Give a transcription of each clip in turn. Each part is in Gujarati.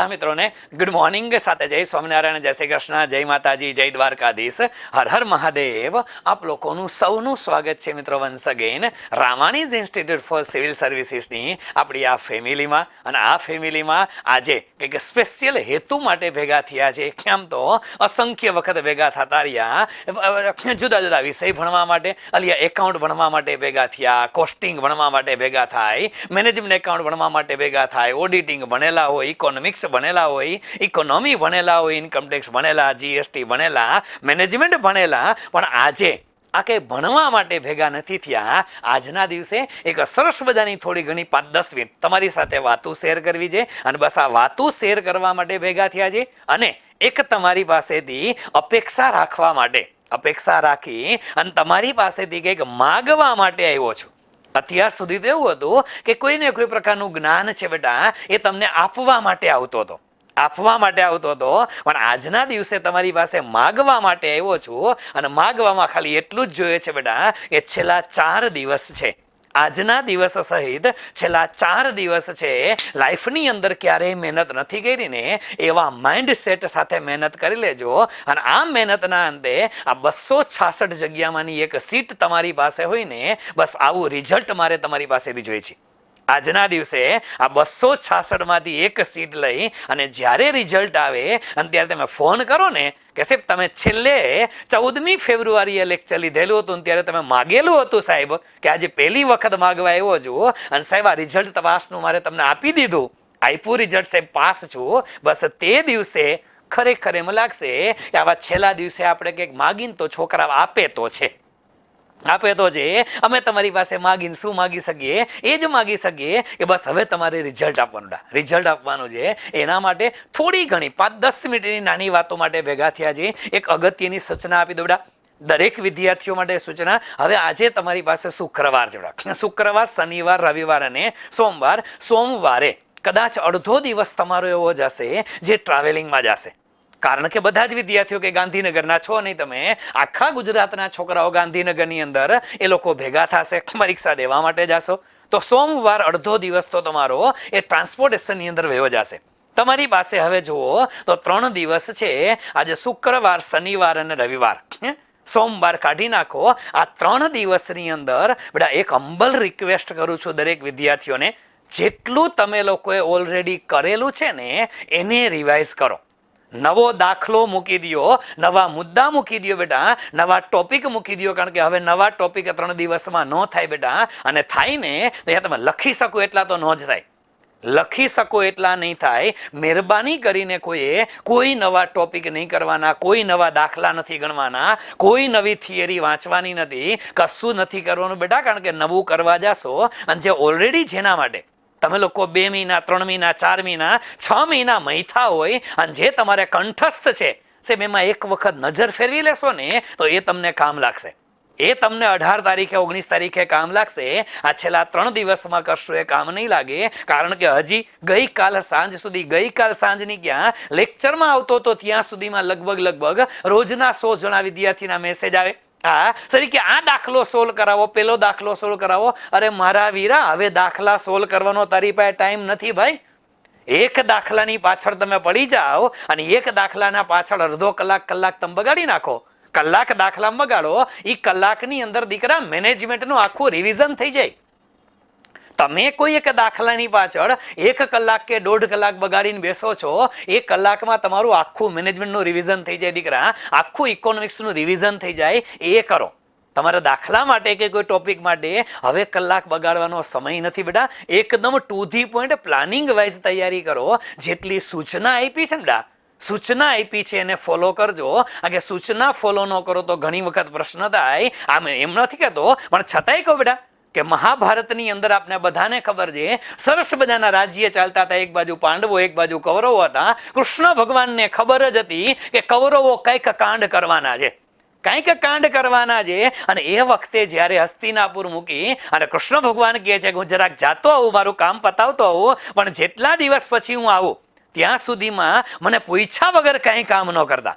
બધા મિત્રોને ગુડ મોર્નિંગ સાથે જય સ્વામિનારાયણ, જય શ્રી કૃષ્ણ, જય માતાજી, જય દ્વારકાધીશ, હર હર મહાદેવ. આપ લોકોનું સૌનું સ્વાગત છે મિત્રો once again Ramani's institute for civil સર્વિસીસની આપણી આ ફેમિલીમાં. અને આ ફેમિલીમાં આજે કંઈક સ્પેશિયલ હેતુ માટે ભેગા થયા છે. કેમ તો અસંખ્ય વખત ભેગા થતા રહ્યા, જુદા જુદા વિષય ભણવા માટે, અલિયા એકાઉન્ટ ભણવા માટે ભેગા થયા, કોસ્ટિંગ ભણવા માટે ભેગા થાય, મેનેજમેન્ટ એકાઉન્ટ ભણવા માટે ભેગા થાય, ઓડિટિંગ ભણેલા હોય, ઇકોનોમિક્સ ભણેલા હોય, ઇકોનોમી ભણેલા હોય, ઇન્કમટેક્સ ભણેલા, જીએસટી ભણેલા, મેનેજમેન્ટ ભણેલા. પણ આજે આ કંઈ ભણવા માટે ભેગા નથી થયા. આજના દિવસે એક સરસ મજાની થોડી ઘણી 5-10 મિનિટ તમારી સાથે વાતો શેર કરવી છે. અને બસ આ વાતો શેર કરવા માટે ભેગા થયા છે. અને એક તમારી પાસેથી અપેક્ષા રાખવા માટે, અપેક્ષા રાખી અને તમારી પાસેથી કંઈક માગવા માટે આવ્યો છું. અત્યાર સુધી તો એવું હતું કે કોઈને કોઈ પ્રકારનું જ્ઞાન છે બેટા, એ તમને આપવા માટે આવતો હતો, આપવા માટે આવતો હતો. પણ આજના દિવસે તમારી પાસે માગવા માટે આવ્યો છું. અને માગવામાં ખાલી એટલું જ જોઈએ છે બેટા કે છેલ્લા 4 દિવસ છે, આજના દિવસ સહિત છેલ્લા 4 દિવસ છે, લાઈફની અંદર ક્યારેય મહેનત નથી કરી ને એવા માઇન્ડસેટ સાથે મહેનત કરી લેજો. અને આ મહેનતના અંતે આ 266 જગ્યામાંની એક સીટ તમારી પાસે હોય ને, બસ આવું રિઝલ્ટ મારે તમારી પાસેથી જોઈએ છે. આજના દિવસે આ 266 માંથી એક સીટ લઈ અને જ્યારે રિઝલ્ટ આવે અને ત્યારે તમે ફોન કરો ને કે સાહેબ તમે છેલ્લે 14મી ફેબ્રુઆરીએ લેક્ચર લીધેલું હતું, ત્યારે તમે માગેલું હતું સાહેબ કે આજે પહેલી વખત માગવા આવ્યો છું અને સાહેબ આ રિઝલ્ટ તપાસનું મારે તમને આપી દીધું, આપ્યું રિઝલ્ટ સાહેબ પાસ છું. બસ તે દિવસે ખરેખર એમ લાગશે કે આવા છેલ્લા દિવસે આપણે કંઈક માગીને તો છોકરા આપે તો છે, આપે તો છે. અમે તમારી પાસે માગીને શું માગી શકીએ? એ જ માગી શકીએ કે બસ હવે તમારે રિઝલ્ટ આપવાનું, રિઝલ્ટ આપવાનું છે. એના માટે થોડી ઘણી 5-10 મિનિટની નાની વાતો માટે ભેગા થયા છે. એક અગત્યની સૂચના આપી દો બેટા દરેક વિદ્યાર્થીઓ માટે સૂચના. હવે આજે તમારી પાસે શુક્રવાર છે બેટા, શુક્રવાર, શનિવાર, રવિવાર અને સોમવાર. સોમવારે કદાચ અડધો દિવસ તમારો એવો જશે જે ટ્રાવેલિંગમાં જશે. કારણ કે બધા જ વિદ્યાર્થીઓ કે ગાંધીનગરના છો નહીં, તમે આખા ગુજરાતના છોકરાઓ ગાંધીનગરની અંદર એ લોકો ભેગા થશે, પરીક્ષા દેવા માટે જશો. તો સોમવાર અડધો દિવસ તો તમારો એ ટ્રાન્સપોર્ટેશનની અંદર વયો જશે. તમારી પાસે હવે જુઓ તો 3 દિવસ છે, આજે શુક્રવાર, શનિવાર અને રવિવાર. સોમવાર કાઢી નાખો. આ 3 દિવસની અંદર બેટા એક હમ્બલ રિક્વેસ્ટ કરું છું દરેક વિદ્યાર્થીઓને, જેટલું તમે લોકોએ ઓલરેડી કરેલું છે ને એને રિવાઇઝ કરો. નવો દાખલો મૂકી દો, નવા મુદ્દા મૂકી દો બેટા, નવા ટોપિક મૂકી દો. કારણ કે હવે નવા ટોપિક 3 દિવસમાં ન થાય બેટા. અને થાય ને તો તમે લખી શકો એટલા તો ન જ થાય, લખી શકો એટલા નહીં થાય. મહેરબાની કરીને કોઈ નવા ટોપિક નહીં કરવાના, કોઈ નવા દાખલા નથી ગણવાના, કોઈ નવી થિયરી વાંચવાની નથી, કશું નથી કરવાનું બેટા. કારણ કે નવું કરવા જશો અને જે ઓલરેડી જેના માટે તમે લોકો 2 મહિના, 3 મહિના, 4 મહિના, 6 મહિના મૈથા હોય અને જે તમારે કંઠસ્થ છે સાહેબ, એમાં એક વખત નજર ફેરવી લેશો ને તો એ તમને કામ લાગશે. એ તમને 18 તારીખે, 19 તારીખે કામ લાગશે. આ છેલ્લા 3 દિવસમાં કરશો એ કામ નહીં લાગે. કારણ કે હજી ગઈકાલ સાંજ સુધી, ગઈકાલ સાંજની ક્યાં લેક્ચરમાં આવતો તો ત્યાં સુધીમાં લગભગ રોજના 100 જણા વિદ્યાર્થીના મેસેજ આવે, હા સર કે આ દાખલો સોલ્વ કરાવો, પેલો દાખલો સોલ્વ કરાવો. અરે મારા વીરા, હવે દાખલા સોલ્વ કરવાનો તારી પાસે ટાઈમ નથી ભાઈ. એક દાખલાની પાછળ તમે પડી જાઓ અને એક દાખલાના પાછળ અડધો કલાક તમે બગાડી નાખો. કલાક દાખલા બગાડો, એ કલાકની અંદર દીકરા મેનેજમેન્ટનું આખું રિવિઝન થઈ જાય. તમે કોઈ એક દાખલાની પાછળ 1 કલાક કે 1.5 કલાક બગાડીને બેસો છો, 1 કલાકમાં તમારું આખું મેનેજમેન્ટનું રિવિઝન થઈ જાય દીકરા, આખું ઇકોનોમિક્સનું રિવિઝન થઈ જાય. એ કરો. તમારા દાખલા માટે કે કોઈ ટોપિક માટે હવે કલાક બગાડવાનો સમય નથી બેટા. એકદમ to the point planning wise તૈયારી કરો. જેટલી સૂચના આપી છે ને બેટા, સૂચના આપી છે એને ફોલો કરજો. કે સૂચના ફોલો ન કરો તો ઘણી વખત પ્રશ્ન થાય. આમ એમ નથી કહેતો, પણ છતાંય કહો બેટા કે મહાભારતની અંદર આપને બધાને ખબર છે, સરસ બધાના રાજ્ય ચાલતા હતા. એક બાજુ પાંડવો, એક બાજુ કૌરવો હતા. કૃષ્ણ ભગવાનને ખબર જ હતી કે કૌરવો કંઈક કાંડ કરવાના છે, કંઈક કાંડ કરવાના છે. અને એ વખતે જ્યારે હસ્તિનાપુર મૂકી અને કૃષ્ણ ભગવાન કહે છે કે હું જરાક જાતો આવું, મારું કામ પતાવતો આવું, પણ જેટલા દિવસ પછી હું આવું ત્યાં સુધીમાં મને પૂછ્યા વગર કાંઈ કામ ન કરતા.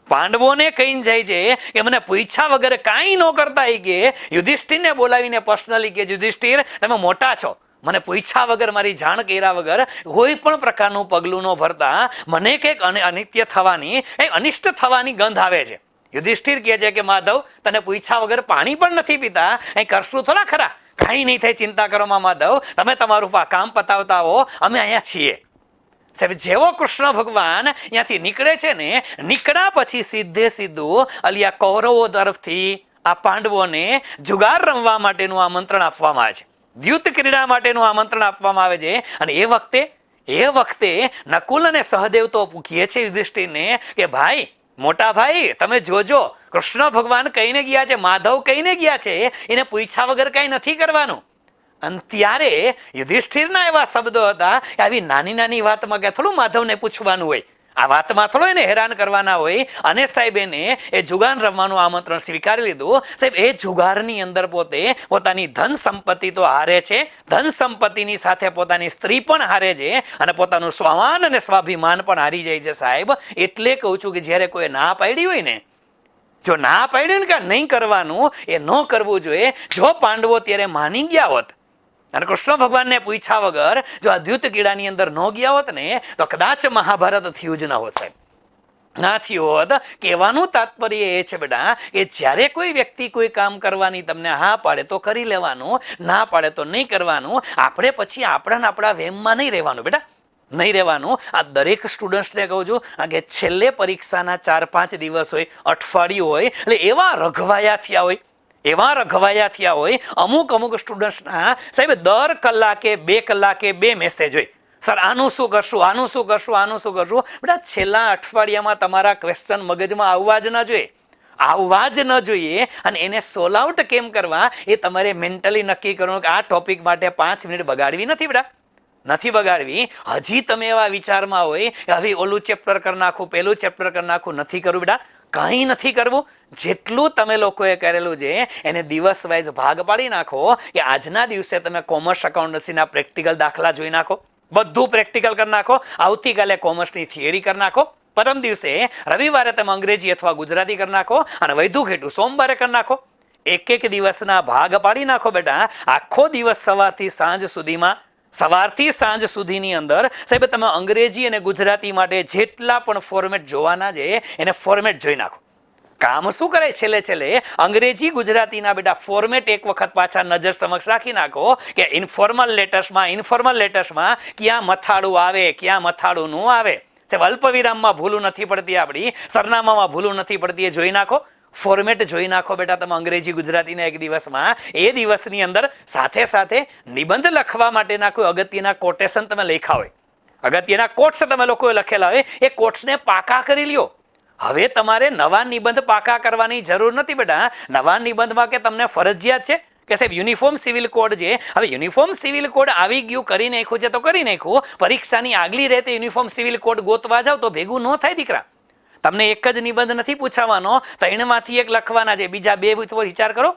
પાંડવોને કહીને જાય છે કે મને પૂછ્યા વગર કાંઈ ન કરતા. એ કે યુધિષ્ઠિરને બોલાવીને પર્સનલી કે યુધિષ્ઠિર તમે મોટા છો, મને પૂછ્યા વગર, મારી જાણ કર્યા વગર કોઈ પણ પ્રકારનું પગલું ન ભરતા મને કંઈક અનિત્ય થવાની, અનિષ્ટ થવાની ગંધ આવે છે. યુધિષ્ઠિર કહે છે કે માધવ, તને પૂછ્યા વગર પાણી પણ નથી પીતા, અહીં કરશું થોડા ખરા? કાંઈ નહીં થાય, ચિંતા કરો માં માધવ, તમે તમારું કામ પતાવતા હો, અમે અહીંયા છીએ. સાહેબ, જેવો કૃષ્ણ ભગવાન અહીંયાથી નીકળે છે ને, નીકળ્યા પછી સીધે સીધું અલિયા કૌરવો તરફથી આ પાંડવોને જુગાર રમવા માટેનું આમંત્રણ આપવામાં આવે છે, દ્યુત ક્રીડા માટેનું આમંત્રણ આપવામાં આવે છે. અને એ વખતે નકુલ અને સહદેવ તો કહે છે યુધિષ્ઠિરને કે ભાઈ, મોટા ભાઈ, તમે જોજો, કૃષ્ણ ભગવાન કહીને ગયા છે, માધવ કહીને ગયા છે, એને પૂછ્યા વગર કઈ નથી કરવાનું. અને ત્યારે યુધિષ્ઠિરના એવા શબ્દો હતા કે આવી નાની નાની વાતમાં કે થોડું માધવને પૂછવાનું હોય, આ વાતમાં થોડો એને હેરાન કરવાના હોય. અને સાહેબ એને એ જુગાર રમવાનું આમંત્રણ સ્વીકારી લીધું. સાહેબ, એ જુગારની અંદર પોતે પોતાની ધન સંપત્તિ તો હારે છે, ધન સંપત્તિની સાથે પોતાની સ્ત્રી પણ હારે છે, અને પોતાનું સ્વમાન અને સ્વાભિમાન પણ હારી જાય છે. સાહેબ, એટલે કહું છું કે જ્યારે કોઈ ના પાડી હોય ને, જો ના પાડ્યું ને કે નહીં કરવાનું, એ ન કરવું જોઈએ. જો પાંડવો ત્યારે માની ગયા હોત અને કૃષ્ણ ભગવાનને પૂછ્યા વગર જો આ દ્યુત કીડાની અંદર ન ગયા હોત ને, તો કદાચ મહાભારત થયું જ ન હોત. સાહેબ, ના થયું હોત. કહેવાનું તાત્પર્ય એ છે બેટા કે જ્યારે કોઈ વ્યક્તિ કોઈ કામ કરવાની તમને હા પાડે તો કરી લેવાનું, ના પાડે તો નહીં કરવાનું. આપણે પછી આપણા વેમમાં નહીં રહેવાનું બેટા, નહીં રહેવાનું. આ દરેક સ્ટુડન્ટ્સને કહું છું કે છેલ્લે પરીક્ષાના 4-5 દિવસ હોય, અઠવાડિયું હોય, એટલે એવા રઘવાયા થયા હોય. અમુક સ્ટુડન્ટ્સના સાહેબ દર કલાકે 2 કલાકે 2 મેસેજ હોય, સર આનું શું કરશું, આનું શું કરશું, આનું શું કરશું. બેટા, છેલ્લા અઠવાડિયામાં તમારા ક્વેશ્ચન મગજમાં આવવા જ ન જોઈએ. અને એને સોલ્વ આઉટ કેમ કરવા એ તમારે મેન્ટલી નક્કી કરવાનું કે આ ટોપિક માટે 5 મિનિટ બગાડવી નથી બેટા, નથી બગાડવી. હજી તમે એવા વિચારમાં હોય કે હવે ઓલું ચેપ્ટર કરી નાખું, પેલું ચેપ્ટર કરી નાખું, નથી કરવું બેટા, કાંઈ નથી કરવું. જેટલું તમે લોકોએ કરેલું છે એને દિવસ વાઇઝ ભાગ પાડી નાખો. કે આજના દિવસે તમે કોમર્સ એકાઉન્ટન્સીના પ્રેક્ટિકલ દાખલા જોઈ નાખો, બધું પ્રેક્ટિકલ કરી નાખો. આવતીકાલે કોમર્સની થિયરી કરી નાખો. પરમ દિવસે રવિવારે તમે અંગ્રેજી અથવા ગુજરાતી કરી નાખો. અને વૈધું ઘેટું સોમવારે કરી નાખો. એક દિવસના ભાગ પાડી નાખો બેટા. આખો દિવસ સવારથી સાંજ સુધીની અંદર સાહેબ તમે અંગ્રેજી અને ગુજરાતી માટે જેટલા પણ ફોર્મેટ જોવાના છે એને ફોર્મેટ જોઈ નાખો. કામ શું કરે, છેલ્લે અંગ્રેજી ગુજરાતીના બેટા ફોર્મેટ એક વખત પાછા નજર સમક્ષ રાખી નાખો કે ઇન્ફોર્મલ લેટર્સમાં ક્યાં મથાળું આવે, ક્યાં મથાળું ન આવે. સાહેબ, અલ્પ વિરામમાં ભૂલું નથી પડતી, આપણી સરનામામાં ભૂલું નથી પડતી, એ જોઈ નાખો. ફોર્મેટ જોઈ નાખો બેટા તમે અંગ્રેજી ગુજરાતીના એક દિવસમાં. એ દિવસની અંદર સાથે નિબંધ લખવા માટેના કોઈ અગત્યના કોટેશન તમે લખ્યા હોય, અગત્યના કોટ્સ તમે લોકોએ લખેલા હોય, એ કોટ્સને પાકા કરી લ્યો. હવે તમારે નવા નિબંધ પાકા કરવાની જરૂર નથી બેટા. નવા નિબંધમાં કે તમને ફરજિયાત છે કે સાહેબ યુનિફોર્મ સિવિલ કોડ છે. હવે યુનિફોર્મ સિવિલ કોડ આવી ગયું, કરી નાખ્યું છે તો કરી નાખ્યું. પરીક્ષાની આગલી રહેતે યુનિફોર્મ સિવિલ કોડ ગોતવા જાવ તો ભેગું ન થાય દીકરા. તમને એક જ નિબંધ નથી પૂછવાનો, 3માંથી 1 લખવાના છે, બીજા 2 વિચાર કરો.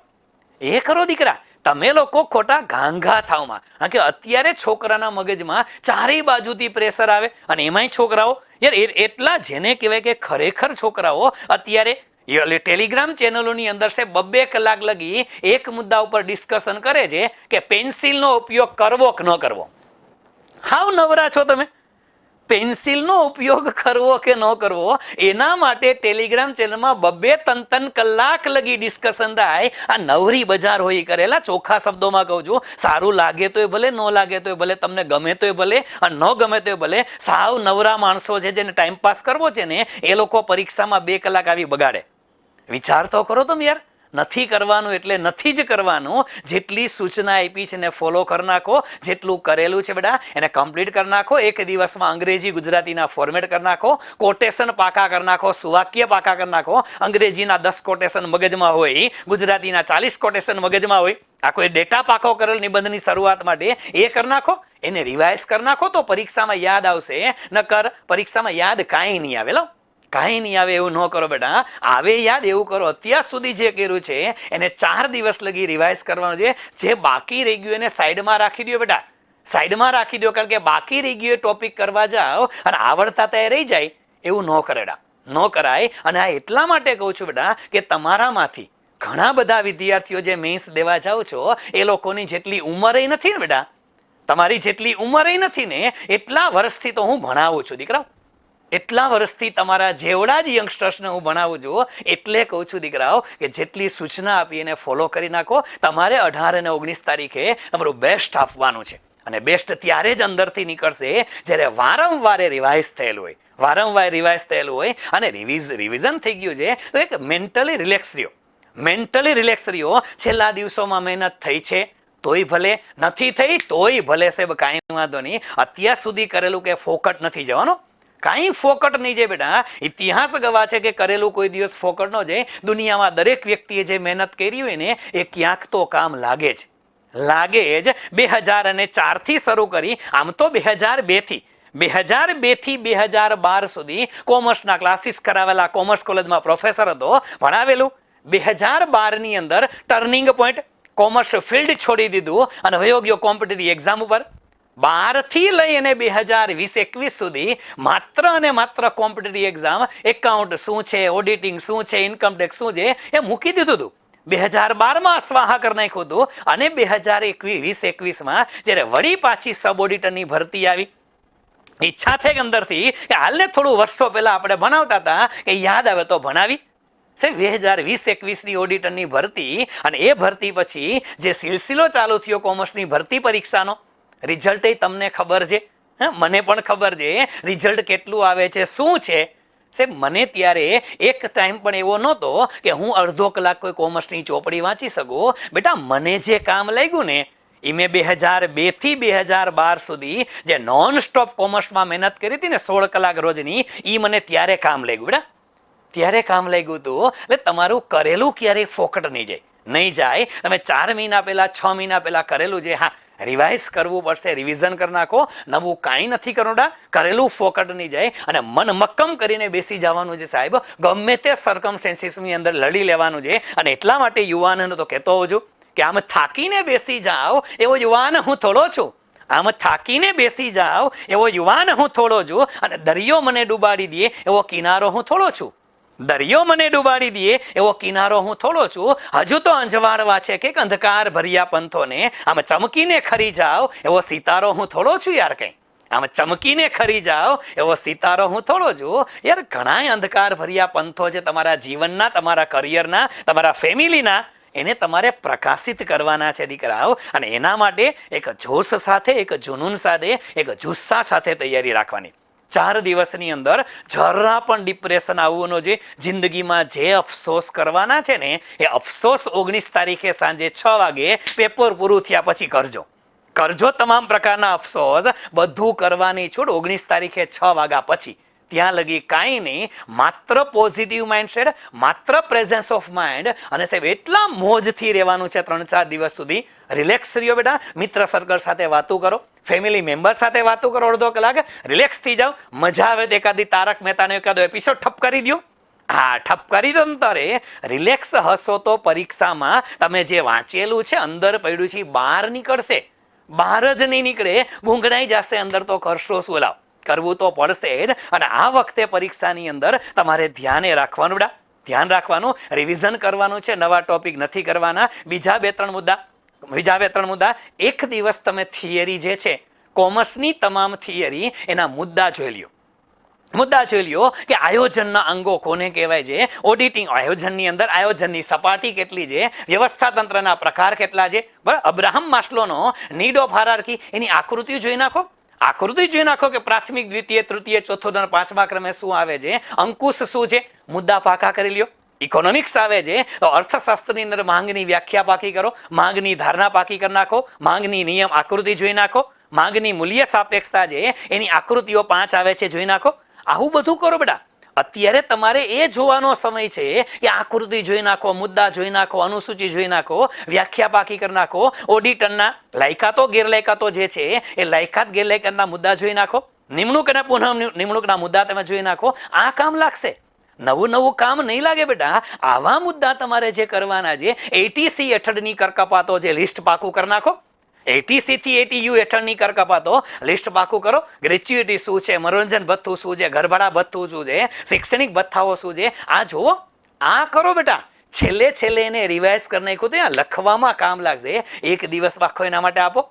એ કરો દીકરા. તમે લોકો ખોટા ઘાંઘા થાવમાં. કારણ કે અત્યારે છોકરાના મગજમાં ચારેય બાજુથી પ્રેશર આવે. અને એમાંય છોકરાઓ યાર એટલા જેને કહેવાય કે ખરેખર છોકરાઓ અત્યારે ટેલિગ્રામ ચેનલોની અંદર છે 2 કલાક લગી એક મુદ્દા ઉપર ડિસ્કશન કરે છે કે પેન્સિલનો ઉપયોગ કરવો કે ન કરવો. હાવ નવરા છો તમે. પેન્સિલનો ઉપયોગ કરવો કે ન કરવો એના માટે ટેલિગ્રામ ચેનલમાં 2-3 કલાક લગી ડિસ્કશન થાય. આ નવરી બજાર હોય કરેલા, ચોખ્ખા શબ્દોમાં કહું છું. સારું લાગે તોય ભલે, ન લાગે તોય ભલે, તમને ગમે તોય ભલે અને ન ગમે તોય ભલે. સાવ નવરા માણસો છે જેને ટાઈમ પાસ કરવો છે ને, એ લોકો પરીક્ષામાં 2 કલાક આવી બગાડે. વિચાર તો કરો તમે યાર. નથી કરવાનું એટલે નથી જ કરવાનું. જેટલી સૂચના આપી છે એને ફોલો કરી નાખો. જેટલું કરેલું છે બેટા એને કમ્પ્લીટ કરી નાખો. એક દિવસમાં અંગ્રેજી ગુજરાતીના ફોર્મેટ કરી નાખો, કોટેશન પાકા કરી નાખો, સુવાક્ય પાકા કરી નાખો. અંગ્રેજીના 10 કોટેશન મગજમાં હોય, ગુજરાતીના 40 કોટેશન મગજમાં હોય. આ કોઈ ડેટા પાકો કરેલ નિબંધની શરૂઆત માટે એ કરી નાખો, એને રિવાઇઝ કરી નાખો તો પરીક્ષામાં યાદ આવશે. નકર પરીક્ષામાં યાદ કાંઈ નહીં આવે. કાંઈ નહીં આવે એવું ન કરો બેટા. આવે યાદ એવું કરો. અત્યાર સુધી જે કર્યું છે એને 4 દિવસ લગી રિવાઇઝ કરવાનું છે. જે બાકી રહી ગયું એને સાઈડમાં રાખી દો બેટા, સાઈડમાં રાખી દો. કારણ કે બાકી રહી ગયું એ ટોપિક કરવા જાઓ અને આવડતા ત્યાં રહી જાય એવું ન કરેડા, ન કરાય. અને આ એટલા માટે કહું છું બેટા કે તમારામાંથી ઘણા બધા વિદ્યાર્થીઓ જે મેન્સ દેવા જાઓ છો એ લોકોની જેટલી ઉંમર નથી ને બેટા, તમારી જેટલી ઉંમર નથી ને એટલા વર્ષથી તો હું ભણાવું છું દીકરાઓ. એટલા વર્ષથી તમારા જેવડા જ યંગસ્ટર્સને હું ભણાવું છું. એટલે કહું છું દીકરાઓ કે જેટલી સૂચના આપી એને ફોલો કરી નાખો. તમારે 18 અને 19 તારીખે તમારું બેસ્ટ આપવાનું છે. અને બેસ્ટ ત્યારે જ અંદરથી નીકળશે જ્યારે વારંવાર રિવાઇઝ થયેલું હોય. વારંવાર રિવાઇઝ થયેલું હોય અને રિવિઝન થઈ ગયું છે તો એક મેન્ટલી રિલેક્સ રહ્યો. મેન્ટલી રિલેક્સ રહ્યો. છેલ્લા દિવસોમાં મહેનત થઈ છે તોય ભલે, નથી થઈ તોય ભલે સાહેબ, કાંઈ વાંધો નહીં. અત્યાર સુધી કરેલું કે ફોકટ નથી જવાનો. કાંઈ ફોકટ નહીં જાય બેટા. ઇતિહાસ ગવા છે કે કરેલું કોઈ દિવસ ફોકટ ન જાય. દુનિયામાં દરેક વ્યક્તિએ જે મહેનત કરી હોય ને એ ક્યાંક તો કામ લાગે જ. 2004 થી શરૂ કરી, આમ તો 2002 થી 2012 સુધી કોમર્સના ક્લાસીસ કરાવેલા, કોમર્સ કોલેજમાં પ્રોફેસર હતો, ભણાવેલું. 2012 ની અંદર ટર્નિંગ પોઈન્ટ, કોમર્સ ફિલ્ડ છોડી દીધું અને વયો ગયો કોમ્પિટિટિવ એક્ઝામ ઉપર. 12 થી લઈ અને 2020-21 સુધી માત્ર અને માત્ર કોમ્પિટિટિવ એક્ઝામ, એકાઉન્ટ શું છે, ઓડિટિંગ શું છે, ઇન્કમ ટેક્સ શું છે એ મૂકી દીધું હતું. 2012માં સ્વાહા કરી નાખ્યું હતું અને 2020-21માં જ્યારે વળી પાછી સબ ઓડિટરની ભરતી આવી, ઈચ્છા થઈ અંદરથી કે હાલને થોડું વર્ષો પહેલા આપણે ભણાવતા હતા કે યાદ આવે તો ભણાવી. 2020-21ની ઓડિટરની ભરતી અને એ ભરતી પછી જે સિલસિલો ચાલુ થયો કોમર્સની ભરતી પરીક્ષાનો, રિઝલ્ટ તમને ખબર છે, મને પણ ખબર છે રિઝલ્ટ કેટલું આવે છે, શું છે. સાહેબ મને ત્યારે એક ટાઈમ પણ એવો નહોતો કે હું અડધો કલાક કોઈ કોમર્સની ચોપડી વાંચી શકું. બેટા મને જે કામ લાગ્યું ને એ મેં 2002 થી 2012 સુધી જે નોન સ્ટોપ કોમર્સમાં મહેનત કરી હતી ને 16 કલાક રોજની, એ મને ત્યારે કામ લાગ્યું. બેટા ત્યારે કામ લાગ્યું હતું. એટલે તમારું કરેલું ક્યારેય ફોકટ નહીં જાય. તમે 4 મહિના પહેલા, 6 મહિના પહેલા કરેલું છે, હા રિવાઇઝ કરવું પડશે, રિવિઝન કરી નાખો. નવું કાંઈ નથી કરવું. કરેલું ફોકટ નહીં જાય અને મન મક્કમ કરીને બેસી જવાનું છે સાહેબ. ગમે તે સર્કમસ્ટેન્સીસની અંદર લડી લેવાનું છે. અને એટલા માટે યુવાનોને તો કહેતો હોઉં છું કે આમ થાકીને બેસી જાઓ એવો યુવાન હું થોડો છું. આમ થાકીને બેસી જાઓ એવો યુવાન હું થોડો છું. અને દરિયો મને ડૂબાડી દે એવો કિનારો હું થોડો છું. દરિયો મને ડૂબાડી દે એવો કિનારો હું થોડો છું. હજુ તો અંજવાળવા છે કે અંધકાર ભર્યા પંથોને આમ ચમકીને ખરી જાઓ એવો સિતારો હું થોડો છું. યાર કંઈ આમ ચમકીને ખરી જાઓ એવો સિતારો હું થોડો છું. યાર ઘણા અંધકાર ભર્યા પંથો છે તમારા જીવનના, તમારા કરિયરના, તમારા ફેમિલીના. એને તમારે પ્રકાશિત કરવાના છે દીકરાઓ. અને એના માટે એક જોશ સાથે, એક જુનૂન સાથે, એક જુસ્સા સાથે તૈયારી રાખવાની. 4 દિવસની અંદર જરા પણ ડિપ્રેશન આવવું ન જોઈએ. જિંદગીમાં જે અફસોસ કરવાના છે ને એ અફસોસ 19 તારીખે સાંજે 6 વાગે પેપર પૂરું થયા પછી કરજો. તમામ પ્રકારના અફસોસ બધું કરવાની છૂટ 19 તારીખે 6 વાગ્યા પછી. ત્યાં લગી કાંઈ નહીં, માત્ર પોઝિટિવ માઇન્ડસેટ, માત્ર પ્રેઝન્સ ઓફ માઇન્ડ. અને સાહેબ એટલા મોજથી રહેવાનું છે 3-4 દિવસ સુધી. રિલેક્સ રહ્યો બેટા. મિત્ર સર્કલ સાથે વાતો કરો, ફેમિલી મેમ્બર સાથે વાતો કરો, અડધો કલાક રિલેક્સ થઈ જાઓ. મજા આવે તો એકાદી તારક મહેતાનો એકાદો એપિસોડ ઠપ કરી દો. હા ઠપ કરી દો ને તારે રિલેક્સ હશો તો પરીક્ષામાં તમે જે વાંચેલું છે અંદર પડ્યું છે બહાર નીકળશે. બહાર જ નહીં નીકળે, ગૂંગળાઈ જશે અંદર. તો કરશો શું? લાવ કરવું તો પડશે જ. અને આ વખતે પરીક્ષાની અંદર તમારે ધ્યાને રાખવાનું બેટા, ધ્યાન રાખવાનું, રિવિઝન કરવાનું છે. નવા ટોપિક નથી કરવાના. બીજા બે ત્રણ મુદ્દા. એક દિવસ તમે થિયરી જે છે કોમર્સની તમામ થિયરી એના મુદ્દા જોઈ લ્યો કે આયોજનના અંગો કોને કહેવાય છે, ઓડિટિંગ આયોજનની અંદર આયોજનની સપાટી કેટલી છે, વ્યવસ્થા તંત્રના પ્રકાર કેટલા છે. બરાબર. અબ્રાહમ માસ્લોનો નીડ ઓફ હાયરાર્કી એની આકૃતિ જોઈ નાખો કે પ્રાથમિક, દ્વિતીય, તૃતીય, ચોથો અને 5મા ક્રમે શું આવે છે, અંકુશ શું છે, મુદ્દા પાકા કરી લ્યો. ઇકોનોમિક્સ આવે છે તો અર્થશાસ્ત્રની અંદર માંગની વ્યાખ્યા પાકી કરો, માંગની ધારણા પાકી કરી નાખો, માંગની નિયમ આકૃતિ જોઈ નાખો, માંગની મૂલ્ય સાપેક્ષતા છે એની આકૃતિઓ 5 આવે છે જોઈ નાખો. આવું બધું કરો બેટા. અત્યારે તમારે એ જોવાનો સમય છે કે આકૃતિ જોઈ નાખો, મુદ્દા જોઈ નાખો, અનુસૂચિ જોઈ નાખો, વ્યાખ્યા પાકી કરી નાખો, ઓડિટરના લાયકાતો ગેરલાયકાતો જે છે એ લાયકાત ગેરલાયકાતના મુદ્દા જોઈ નાખો, નિમણૂક અને પુનઃ નિમણૂકના મુદ્દા તમે જોઈ નાખો. આ કામ લાગશે. નવું કામ નહીં લાગે બેટા. આવા મુદ્દા તમારે જે કરવાના છે, એટીસી હેઠળની કરકપાતો જે લિસ્ટ પાકું કરી નાખો. એટીસી થી એટીયુ હેઠળની કરકપાતો લિસ્ટ પાકું કરો. ગ્રેચ્યુટી શું છે, મનોરંજન ભથ્થું શું છે, ઘરભાડા ભથ્થું શું છે, શૈક્ષણિક ભથ્થાઓ શું છે, આ જુઓ. આ કરો બેટા. છેલ્લે એને રિવાઇઝ કરી નાખ્યું તો લખવામાં કામ લાગશે. એક દિવસ આખો એના માટે આપો.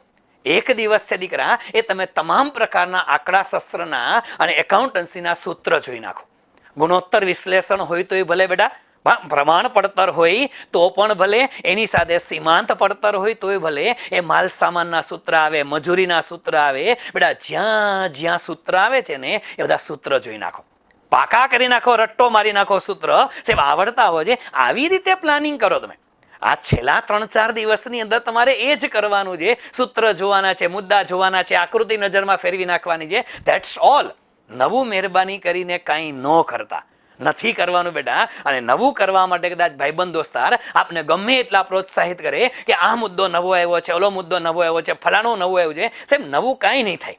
એક દિવસ છે દીકરા, એ તમે તમામ પ્રકારના આંકડા શાસ્ત્રના અને એકાઉન્ટન્સીના સૂત્ર જોઈ નાખો. ગુણોત્તર વિશ્લેષણ હોય તો એ ભલે બેટા, પ્રમાણ પડતર હોય તો પણ ભલે, એની સાથે સીમાંત પડતર હોય તોય ભલે, એ માલ સામાનના સૂત્ર આવે, મજૂરીના સૂત્ર આવે. બેટા જ્યાં જ્યાં સૂત્ર આવે છે ને એ બધા સૂત્ર જોઈ નાખો, પાકા કરી નાખો, રટ્ટો મારી નાખો. સૂત્ર સાહેબ આવડતા હોય છે. આવી રીતે પ્લાનિંગ કરો તમે. આ છેલ્લા 3-4 દિવસની અંદર તમારે એ જ કરવાનું છે. સૂત્ર જોવાના છે, મુદ્દા જોવાના છે, આકૃતિ નજરમાં ફેરવી નાખવાની છે. That's all. નવું મહેરબાની કરીને કાંઈ ન કરતા નથી કરવાનું બેટા. અને નવું કરવા માટે કદાચ ભાઈબંધ દોસ્તાર આપને ગમે એટલા પ્રોત્સાહિત કરે કે આ મુદ્દો નવો આવ્યો છે, ઓલો મુદ્દો નવો આવ્યો છે, ફલાણું નવું આવ્યું છે, સાહેબ નવું કાંઈ નહીં થાય.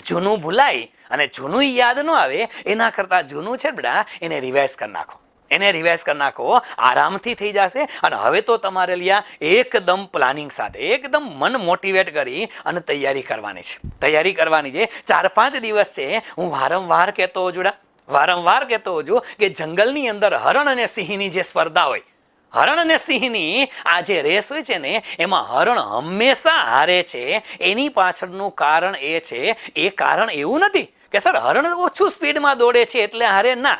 જૂનું ભૂલાય અને જૂનું યાદ ન આવે, એના કરતાં જૂનું છે બેટા એને રિવાઇઝ કરી નાખો. એને રિવાઇઝ કરી નાખો, આરામથી થઈ જશે. અને હવે તો તમારે લ્યા એકદમ પ્લાનિંગ સાથે, એકદમ મન મોટિવેટ કરી અને તૈયારી કરવાની છે. તૈયારી કરવાની છે. 4-5 દિવસ છે હું વારંવાર કહેતો હોઉં જોડા, વારંવાર કહેતો હોઉં છું કે જંગલની અંદર હરણ અને સિંહની જે સ્પર્ધા હોય, હરણ અને સિંહની આ જે રેસ હોય છે ને, એમાં હરણ હંમેશા હારે છે. એની પાછળનું કારણ એ છે, એ કારણ એવું નથી કે સર હરણ ઓછું સ્પીડમાં દોડે છે એટલે હારે. ના,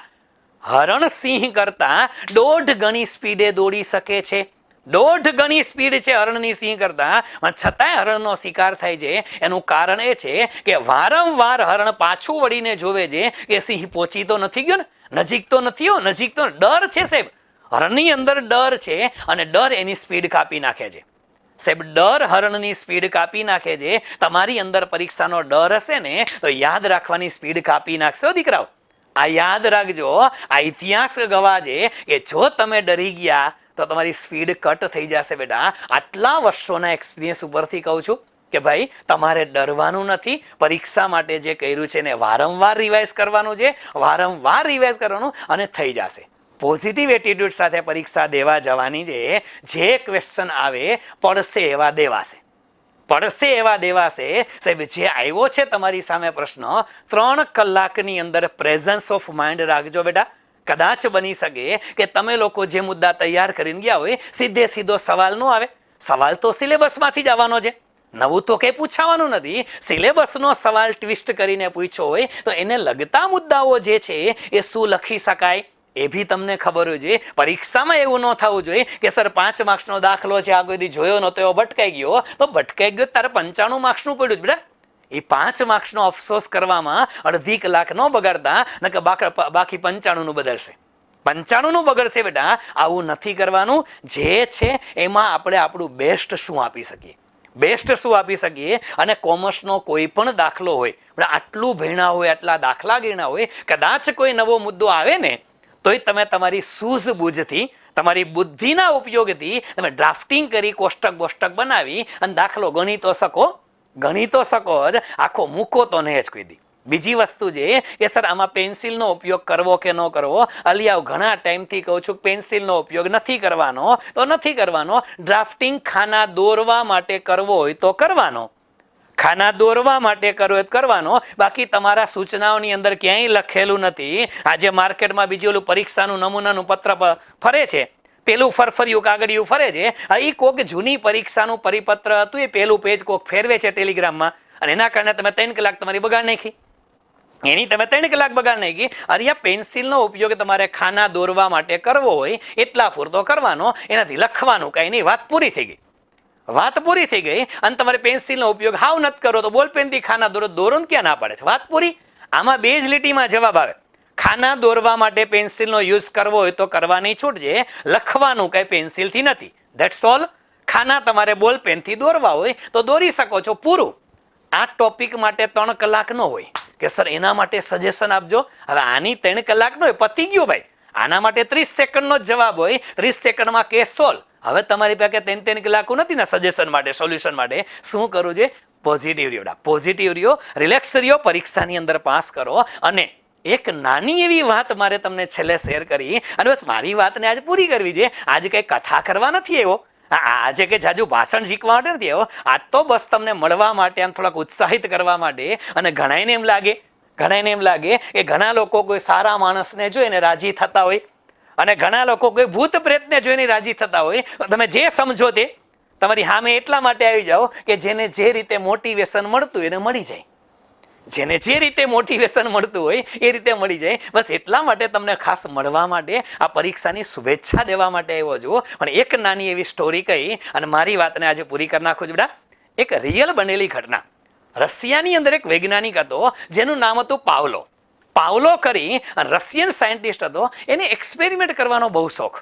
હરણ સિંહ કરતા 1.5 ગણી સ્પીડે દોડી શકે છે. 1.5 ગણી સ્પીડ છે હરણની સિંહ કરતા, પણ છતાંય હરણનો શિકાર થાય છે. એનું કારણ એ છે કે વારંવાર હરણ પાછું વળીને જોવે છે કે સિંહ પહોંચી તો નથી ગયો ને, નજીક તો નથી. નજીક તો ડર છે સાહેબ, હરણની અંદર ડર છે અને ડર એની સ્પીડ કાપી નાખે છે. સાહેબ ડર હરણની સ્પીડ કાપી નાખે છે. તમારી અંદર પરીક્ષાનો ડર હશે ને તો યાદ રાખવાની સ્પીડ કાપી નાખશો દીકરાઓ. આ યાદ રાખજો. આ ઇતિહાસ ગવાહ છે કે જો તમે ડરી ગયા તો તમારી સ્પીડ કટ થઈ જશે બેટા. આટલા વર્ષોના એક્સપિરિયન્સ ઉપરથી કહું છું કે ભાઈ તમારે ડરવાનું નથી. પરીક્ષા માટે જે કર્યું છે એને વારંવાર રિવાઇઝ કરવાનું છે, વારંવાર રિવાઇઝ કરવાનું અને થઈ જશે. પોઝિટિવ એટીટ્યુડ સાથે પરીક્ષા દેવા જવાની છે. જે ક્વેશ્ચન આવે પડશે એવા દેવાશે, પડશે એવા દેવાશે. સાહેબ જે આવ્યો છે તમારી સામે પ્રશ્ન, 3 કલાકની અંદર પ્રેઝન્સ ઓફ માઇન્ડ રાખજો બેટા. કદાચ બની શકે કે તમે લોકો જે મુદ્દા તૈયાર કરીને ગયા હોય સીધે સીધો સવાલ ન આવે. સવાલ તો સિલેબસમાંથી જ આવવાનો છે, નવું તો કંઈ પૂછાવાનું નથી. સિલેબસનો સવાલ ટ્વિસ્ટ કરીને પૂછ્યો હોય તો એને લગતા મુદ્દાઓ જે છે એ શું લખી શકાય એ બી તમને ખબર હોય જોઈએ. પરીક્ષામાં એવું ન થવું જોઈએ કે સર 5 માર્ક્સનો દાખલો છે, આ કોઈ જોયો નતો એવો ભટકાઈ ગયો, તો ભટકાઈ ગયો તારે 95 માર્ક્સનું પડ્યું બેટા. એ 5 માર્ક્સનો અફસોસ કરવામાં 1.5 કલાક ન બગાડતા, નકર બાકી 95નું બદલશે, 95નું બગડશે બેટા. આવું નથી કરવાનું. જે છે એમાં આપણે આપણું બેસ્ટ શું આપી શકીએ, બેસ્ટ શું આપી શકીએ. અને કોમર્સનો કોઈ પણ દાખલો હોય, આટલું ભણ્યા હોય, આટલા દાખલા ગણ્યા હોય, કદાચ કોઈ નવો મુદ્દો આવે ને તોય તમે તમારી સૂઝબૂઝથી, તમારી બુદ્ધિના ઉપયોગથી તમે ડ્રાફ્ટિંગ કરી, કોષ્ટક બનાવી અને દાખલો ગણી તો શકો, ગણી તો શકો જ. આખો મૂકો તો નહીં જ કોઈ દી. બીજી વસ્તુ છે કે સર આમાં પેન્સિલનો ઉપયોગ કરવો કે ન કરવો. અલિયાવ ઘણા ટાઈમથી કહું છું પેન્સિલનો ઉપયોગ નથી કરવાનો તો નથી કરવાનો. ડ્રાફ્ટિંગ ખાના દોરવા માટે કરવો હોય તો કરવાનો, ખાના દોરવા માટે કરવો હોય કરવાનો. બાકી તમારા સૂચનાઓની અંદર ક્યાંય લખેલું નથી. આજે માર્કેટમાં બીજું ઓલું પરીક્ષાનું નમૂનાનું પત્ર ફરે છે, પેલું ફરફરિયું કાગળિયું ફરે છે. એ કોક જૂની પરીક્ષાનું પરિપત્ર હતું, એ પેલું પેજ કોક ફેરવે છે ટેલિગ્રામમાં, અને એના કારણે તમે 3 કલાક તમારી બગાડ નાખી. એની તમે 3 કલાક બગાડ નાખી. અરે આ પેન્સિલનો ઉપયોગ તમારે ખાના દોરવા માટે કરવો હોય એટલા પૂરતો કરવાનો, એનાથી લખવાનું કાંઈ નહીં. વાત પૂરી થઈ ગઈ, વાત પૂરી થઈ ગઈ. અને તમારે પેન્સિલનો ઉપયોગ હાવ નથી કરો તો બોલપેનથી ખાના દોરો ક્યાં ના પડે છે? વાત પૂરી. આમાં 2 જ લીટીમાં જવાબ આવે. ખાના દોરવા માટે પેન્સિલનો યુઝ કરવો હોય તો કરવાની છૂટ છે, લખવાનું કઈ પેન્સિલથી નથી. That's all. ખાના તમારે બોલપેનથી દોરવા હોય તો દોરી શકો છો, પૂરું. આ ટોપિક માટે 3 કલાક ન હોય કે સર એના માટે સજેશન આપજો. હવે આની 3 કલાક ન હોય, પતી ગયું ભાઈ. આના માટે 30 સેકન્ડનો જ જવાબ હોય, 30 સેકન્ડમાં કેસ સોલ્વ. હવે તમારી પાસે 3 કલાક નથી ને સજેશન માટે, સોલ્યુશન માટે. શું કરવું છે? પોઝિટિવ રહ્યો, પોઝિટિવ રહ્યો, રિલેક્સ રહ્યો, પરીક્ષાની અંદર પાસ કરો. અને એક નાની એવી વાત મારે તમને છેલ્લે શેર કરી, અને બસ મારી વાતને આજે પૂરી કરવી છે. આજે કંઈ કથા કરવા નથી આવ્યો, આજે કે જાજુ ભાષણ શીખવા માટે નથી આવ્યો. આજ તો બસ તમને મળવા માટે, આમ થોડાક ઉત્સાહિત કરવા માટે. અને ઘણાને એમ લાગે કે ઘણા લોકો કોઈ સારા માણસને જોઈને રાજી થતા હોય, અને ઘણા લોકો કોઈ ભૂત પ્રેતને જોઈને રાજી થતા હોય. તમે જે સમજો તે, તમારી સામે એટલા માટે આવી જાઓ કે જેને જે રીતે મોટિવેશન મળતું એને મળી જાય, જેને જે રીતે મોટિવેશન મળતું હોય એ રીતે મળી જાય. બસ એટલા માટે તમને ખાસ મળવા માટે આ પરીક્ષાની શુભેચ્છા દેવા માટે આવ્યો છું. પણ એક નાની એવી સ્ટોરી કહી અને મારી વાતને આજે પૂરી કરી નાખું છું બેટા. એક રિયલ બનેલી ઘટના. રશિયાની અંદર એક વૈજ્ઞાનિક હતો જેનું નામ હતું પાવલો. પાવલો કરી અને રશિયન સાયન્ટિસ્ટ હતો. એને એક્સપેરિમેન્ટ કરવાનો બહુ શોખ.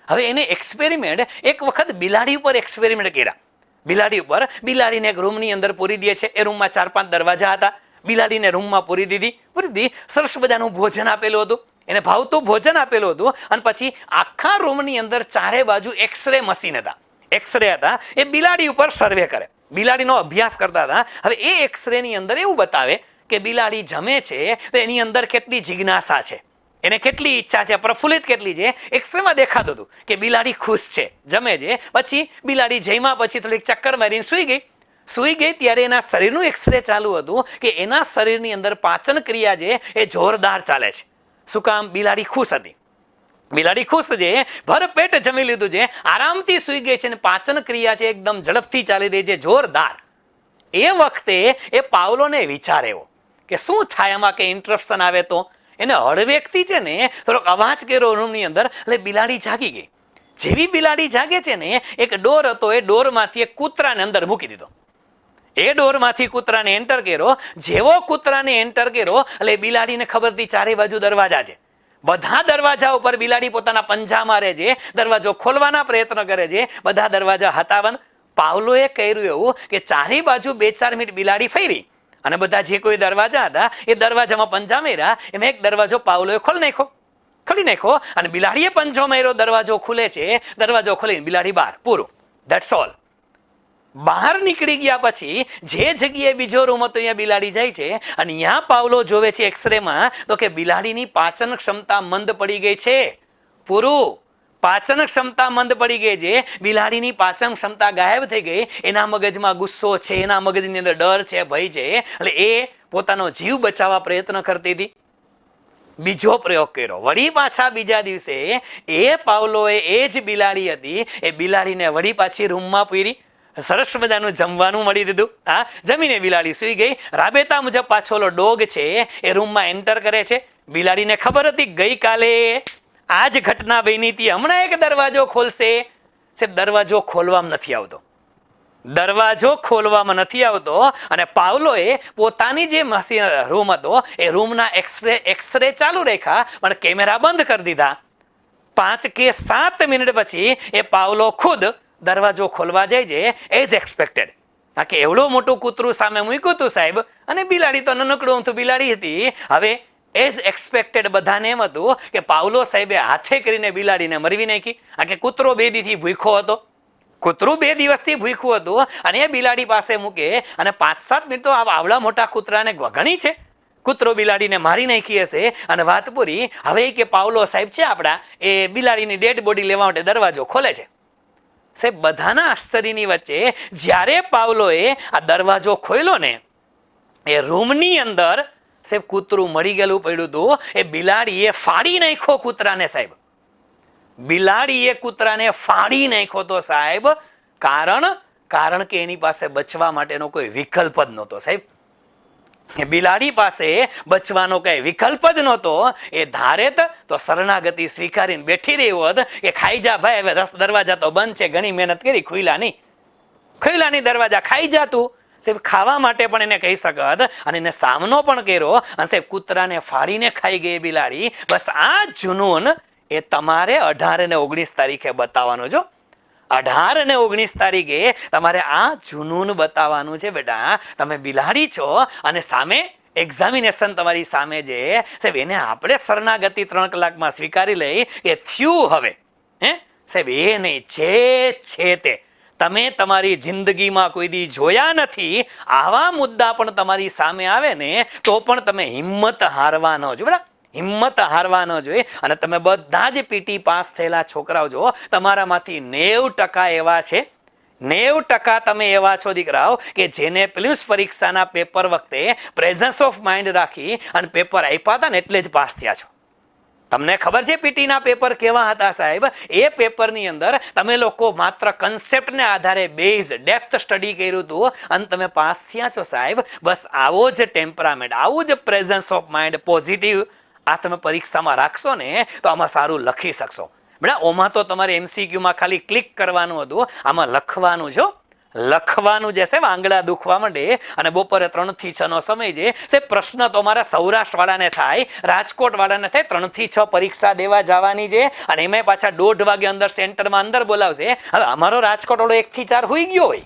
હવે એને એક્સપેરિમેન્ટ એક વખત બિલાડી ઉપર એક્સપેરિમેન્ટ કર્યા. બિલાડી ઉપર, બિલાડીને એક રૂમની અંદર પૂરી દે છે. એ રૂમમાં 4-5 દરવાજા હતા. બિલાડીને રૂમમાં પૂરી દીધી. સરસ બધાનું ભોજન આપેલું હતું, એને ભાવતું ભોજન આપેલું હતું. અને પછી આખા રૂમની અંદર ચારે બાજુ એક્સરે મશીન હતા. એક્સરે હતા એ બિલાડી ઉપર સર્વે કરે, બિલાડીનો અભ્યાસ કરતા હતા. હવે એ એક્સરેની અંદર એવું બતાવે કે બિલાડી જમે છે તો એની અંદર કેટલી જિજ્ઞાસા છે, એને કેટલી ઈચ્છા છે, પ્રફુલ્લિત કેટલી છે. એક્સરેમાં દેખાતું હતું કે બિલાડી ખુશ છે, જમે છે. પછી બિલાડી જમ્યા પછી થોડીક ચક્કર મારીને સૂઈ ગઈ ત્યારે એના શરીરનું એક્સરે ચાલુ હતું કે એના શરીરની અંદર પાચન ક્રિયા છે એ જોરદાર ચાલે છે. શું કામ? બિલાડી ખુશ હતી. બિલાડી ખુશ છે, ભરપેટ જમી લીધું છે, આરામથી સૂઈ ગઈ છે અને પાચન ક્રિયા છે એકદમ ઝડપથી ચાલી રહી છે, જોરદાર. એ વખતે એ પાવલોને વિચાર આવ્યો કે શું થાય આમાં કે ઇન્ટરપ્શન આવે તો. એને હળવેકથી છે ને થોડોક અવાજ કર્યો રૂમની અંદર, એટલે બિલાડી જાગી ગઈ. જેવી બિલાડી જાગે છે ને એક ડોર હતો, એ ડોરમાંથી એક કૂતરાને અંદર મૂકી દીધો. એ ડોરમાંથી કૂતરાને એન્ટર કર્યો. જેવો કૂતરાને એન્ટર કર્યો એટલે બિલાડીને ખબર હતી ચારે બાજુ દરવાજા છે. બધા દરવાજા ઉપર બિલાડી પોતાના પંજા મારે છે, દરવાજો ખોલવાના પ્રયત્ન કરે છે. બધા દરવાજા હતા બંધ. પાવલોએ કહ્યું એવું કે ચારે બાજુ 2-4 મિનિટ બિલાડી ફરી અને બધા જે કોઈ દરવાજા હતા એ દરવાજામાં પંજા માર્યા. એમાં એક દરવાજો પાવલોએ ખોલી નાખ્યો અને બિલાડીએ પંજો માર્યો. દરવાજો ખુલે છે, દરવાજો ખોલીને બિલાડી બહાર. પૂરું, ધેટ્સ ઓલ. બહાર નીકળી ગયા પછી જે જગ્યાએ બીજો રૂમ હતો અહીંયા બિલાડી જાય છે અને અહીંયા પાવલો જોવે છે એક્સરેમાં તો કે બિલાડીની પાચન ક્ષમતા મંદ પડી ગઈ છે. પૂરું, પાચન ક્ષમતા મંદ પડી ગઈ છે. બિલાડીની પાચન ક્ષમતા ગાયબ થઈ ગઈ. એના મગજમાં ગુસ્સો છે, એના મગજની અંદર ડર છે, ભય છે. એટલે એ પોતાનો જીવ બચાવવા પ્રયત્ન કરતી હતી. બીજો પ્રયોગ કર્યો. વળી પાછા બીજા દિવસે એ પાવલોએ એ જ બિલાડી હતી એ બિલાડીને વળી પાછી રૂમમાં પૂરી. સરસ મજાનું જમવાનું મળી દીધું. હા, જમીને બિલાડી સૂઈ ગઈ. રાબેતા મુજબ પાછો ઓલો ડોગ છે એ રૂમમાં એન્ટર કરે છે. બિલાડીને ખબર હતી ગઈકાલે આ જ ઘટના બની હતી, હમણાં એક દરવાજો ખોલશે. દરવાજો ખોલવામાં નથી આવતો. અને પાવલોએ પોતાની જે મશીન રૂમ હતો એ રૂમના એક્સરે ચાલુ રાખ્યા પણ કેમેરા બંધ કરી દીધા. 5 કે 7 મિનિટ પછી એ પાવલો ખુદ દરવાજો ખોલવા જાય છે એઝ એક્સપેક્ટેડ. કે એવડું મોટું કૂતરું સામે મૂક્યું હતું સાહેબ, અને બિલાડી તો નનકડું તો બિલાડી હતી. હવે એઝ એક્સપેક્ટેડ બધાને એમ હતું કે પાવલો સાહેબે હાથે કરીને બિલાડીને મરવી નાખી. કે કૂતરો 2 દિવસથી ભૂખ્યો હતો, કૂતરું 2 દિવસથી ભૂખ્યું હતું અને એ બિલાડી પાસે મૂકે અને 5-7 મિનિટ તો આવડા મોટા કૂતરાને ઘણી છે. કૂતરો બિલાડીને મારી નાખી હશે અને વાત પૂરી. હવે કે પાવલો સાહેબ છે આપણા એ બિલાડીની ડેડ બોડી લેવા માટે દરવાજો ખોલે છે. સાહેબ બધાના આશ્ચર્યની વચ્ચે જ્યારે પાવલોએ આ દરવાજો ખોલ્યો ને એ રૂમની અંદર સાહેબ કૂતરું મળી ગયેલું પડ્યું હતું. એ બિલાડીએ ફાડી નાખ્યો કૂતરાને સાહેબ. બિલાડીએ કૂતરાને ફાડી નાખ્યો તો સાહેબ. કારણ કે એની પાસે બચવા માટેનો કોઈ વિકલ્પ જ નહોતો સાહેબ. બિલાડી પાસે બચવાનો કઈ વિકલ્પ જ નહોતો. એ ધારે તો શરણાગતિ સ્વીકારીને બેઠી રહી હોત કે ખાઈ જા ભાઈ, હવે દરવાજા તો બંધ છે, ઘણી મહેનત કરી, ખુલ્લા નહીં દરવાજા, ખાઈ જા તું. સાહેબ ખાવા માટે પણ એને કહી શકત અને એને સામનો પણ કર્યો અને સાહેબ કૂતરાને ફાડીને ખાઈ ગઈ બિલાડી. બસ આ જુનૂન એ તમારે 18 અને 19 તારીખે બતાવવાનું છો. 18 અને 19 તારીખે તમારે આ જુનૂન બતાવવાનું છે બેટા. તમે બિલાડી છો અને સામે એક્ઝામિનેશન તમારી સામે છે સાહેબ, એને આપણે શરણાગતિ 3 કલાકમાં સ્વીકારી લઈ કે થયું. હવે સાહેબ એ નહીં, જે છે તે તમે તમારી જિંદગીમાં કોઈ દી જોયા નથી. આવા મુદ્દા પણ તમારી સામે આવે ને તો પણ તમે હિંમત હારવા ન જોઈએ બરાબર. હિંમત હારવા ન જોઈએ. અને તમે બધા જ પીટી પાસ થયેલા છોકરાઓ જો તમારામાંથી 90% એવા છે, 90% તમે એવા છો દીકરાઓ કે જેને પ્રિલિમ્સ પરીક્ષાના પેપર વખતે પ્રેઝન્સ ઓફ માઇન્ડ રાખી અને પેપર આપ્યા હતા ને એટલે જ પાસ થયા છો. તમને ખબર છે પીટીના પેપર કેવા હતા સાહેબ? એ પેપરની અંદર તમે લોકો માત્ર કન્સેપ્ટને આધારે બેઝ ડેપ્થ સ્ટડી કર્યું હતું અને તમે પાસ થયા છો સાહેબ. બસ આવો જ ટેમ્પરામેન્ટ, આવું જ પ્રેઝન્સ ઓફ માઇન્ડ, પોઝિટિવ આ તમે પરીક્ષામાં રાખશો ને તો આમાં સારું લખી શકશો. બેટા ઓમાં તો તમારે એમસીક્યુમાં ખાલી ક્લિક કરવાનું હતું, આમાં લખવાનું છો. લખવાનું જે છે આંગળા દુખવા માંડે અને બપોરે 3 થી 6 નો સમય છે સે પ્રશ્ન તો અમારા સૌરાષ્ટ્ર વાળાને થાય, રાજકોટ વાળાને થાય, 3 થી 6 પરીક્ષા દેવા જવાની છે અને એમાં પાછા 1:30 વાગે અંદર સેન્ટરમાં અંદર બોલાવશે. હવે અમારો રાજકોટ વાળો 1 થી 4 હુઈ ગયો હોય,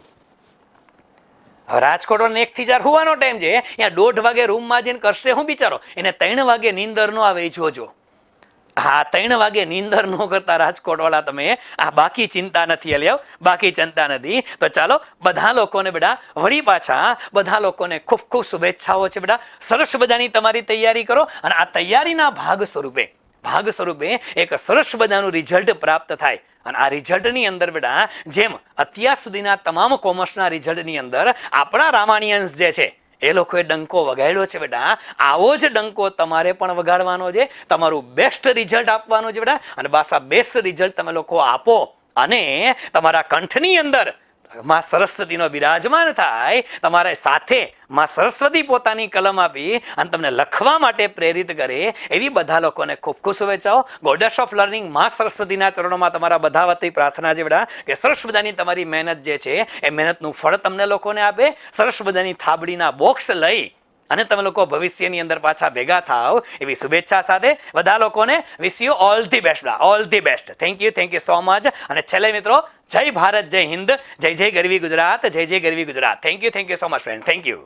રાજકોટ વાળો 1 થી 4 હુવાનો ટાઈમ છે, ત્યાં 1:30 વાગે રૂમમાં જઈને કરશે હું બિચારો? એને 3 વાગે નીંદર નો આવે જોજો. હા 3 વાગે નીંદર ન કરતા રાજકોટ વાળા તમે આ બાકી ચિંતા નથી અલ્યાવ, બાકી ચિંતા નથી. તો ચાલો બધા લોકોને બેટા વળી પાછા બધા લોકોને ખૂબ ખૂબ શુભેચ્છાઓ છે બેટા. સરસ બધાની તમારી તૈયારી કરો અને આ તૈયારીના ભાગ સ્વરૂપે એક સરસ બધાનું રિઝલ્ટ પ્રાપ્ત થાય. અને આ રિઝલ્ટની અંદર બેટા જેમ અત્યાર સુધીના તમામ કોમર્સના રિઝલ્ટની અંદર આપણા રામાણીયન્સ જે છે એ લોકોએ ડંકો વગાડ્યો છે બેટા, આવો જ ડંકો તમારે પણ વગાડવાનો છે. તમારું બેસ્ટ રિઝલ્ટ આપવાનું છે બેટા અને બસ આ બેસ્ટ રિઝલ્ટ તમે લોકો આપો અને તમારા કંઠની અંદર માં સરસ્વતીનો બિરાજમાન થાય, તમારા સાથે માં સરસ્વતી પોતાની કલમ આપી અને તમને લખવા માટે પ્રેરિત કરે એવી બધા લોકોને ખૂબ ખૂબ શુભેચ્છાઓ. ગોડેસ ઓફ લર્નિંગ માં સરસ્વતીના ચરણોમાં તમારા બધા વતી પ્રાર્થના છે બેટા કે સરસ બધાની તમારી મહેનત જે છે એ મહેનતનું ફળ તમને લોકોને આપે. સરસ બધાની થાબડીના બોક્સ લઈ અને તમે લોકો ભવિષ્યની અંદર પાછા ભેગા થાવ એવી શુભેચ્છા સાથે બધા લોકોને wish you all the best, all the best. Thank you so much. અને છેલ્લે મિત્રો જય ભારત, જય હિન્દ, જય જય ગરવી ગુજરાત, જય જય ગરવી Gujarat. Thank you so much friend. Thank you.